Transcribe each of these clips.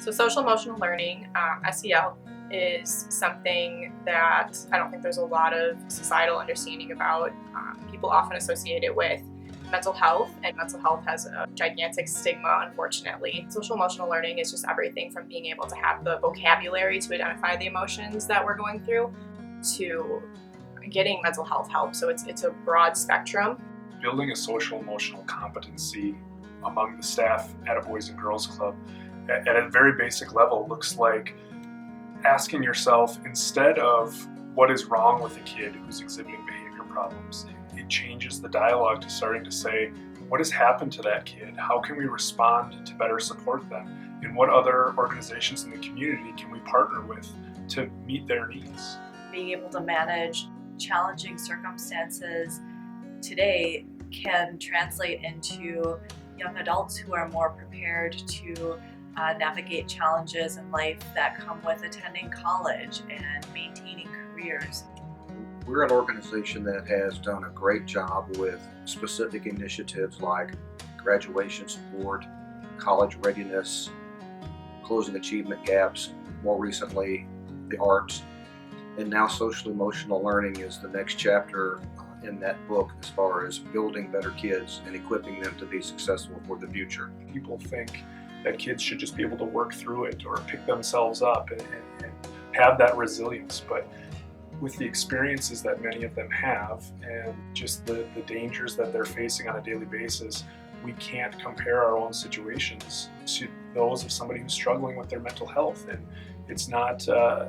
So social emotional learning, SEL, is something that I don't think there's a lot of societal understanding about. People often associate it with mental health, and mental health has a gigantic stigma, unfortunately. Social emotional learning is just everything from being able to have the vocabulary to identify the emotions that we're going through to getting mental health help. So it's a broad spectrum. Building a social emotional competency among the staff at a Boys and Girls Club at a very basic level looks like asking yourself, instead of what is wrong with a kid who's exhibiting behavior problems, it changes the dialogue to starting to say, what has happened to that kid? How can we respond to better support them? And what other organizations in the community can we partner with to meet their needs? Being able to manage challenging circumstances today can translate into young adults who are more prepared to navigate challenges in life that come with attending college and maintaining careers. We're an organization that has done a great job with specific initiatives like graduation support, college readiness, closing achievement gaps, more recently the arts, and now social emotional learning is the next chapter in that book as far as building better kids and equipping them to be successful for the future. People think that kids should just be able to work through it or pick themselves up and have that resilience, but with the experiences that many of them have and just the dangers that they're facing on a daily basis, we can't compare our own situations to those of somebody who's struggling with their mental health. And it's not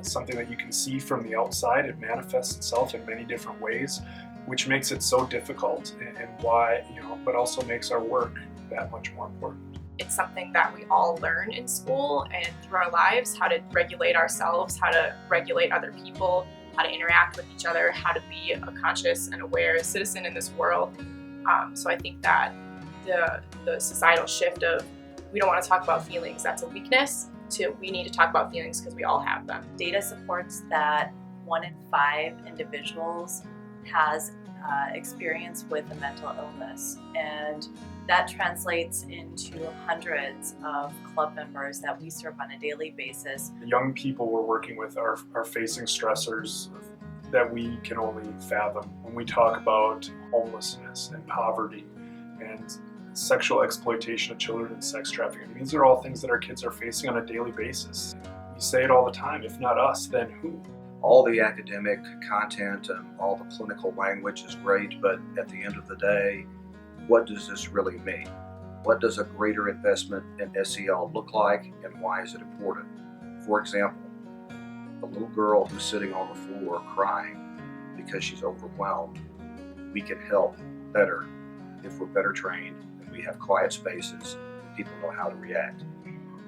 something that you can see from the outside. It manifests itself in many different ways, which makes it so difficult, and why, but also makes our work that much more important. It's something that we all learn in school and through our lives, how to regulate ourselves, how to regulate other people, how to interact with each other, how to be a conscious and aware citizen in this world. So I think that the societal shift of we don't want to talk about feelings, that's a weakness, to we need to talk about feelings because we all have them. Data supports that 1 in 5 individuals has experience with a mental illness, and that translates into hundreds of club members that we serve on a daily basis. The young people we're working with are facing stressors that we can only fathom. When we talk about homelessness and poverty and sexual exploitation of children and sex trafficking, these are all things that our kids are facing on a daily basis. We say it all the time, if not us, then who? All the academic content and all the clinical language is great, but at the end of the day, what does this really mean? What does a greater investment in SEL look like, and why is it important? For example, a little girl who's sitting on the floor crying because she's overwhelmed, we can help better if we're better trained and we have quiet spaces and people know how to react.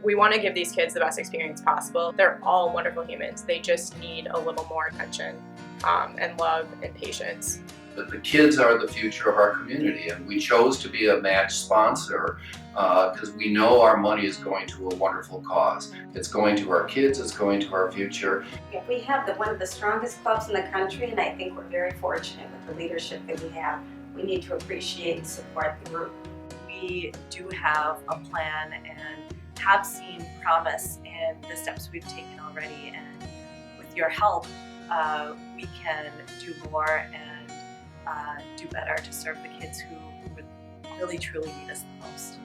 We want to give these kids the best experience possible. They're all wonderful humans. They just need a little more attention and love and patience. The kids are the future of our community, and we chose to be a match sponsor because we know our money is going to a wonderful cause. It's going to our kids, it's going to our future. We have one of the strongest clubs in the country, and I think we're very fortunate with the leadership that we have. We need to appreciate and support the group. We do have a plan and have seen promise in the steps we've taken already, and with your help, we can do more and do better to serve the kids who really truly need us the most.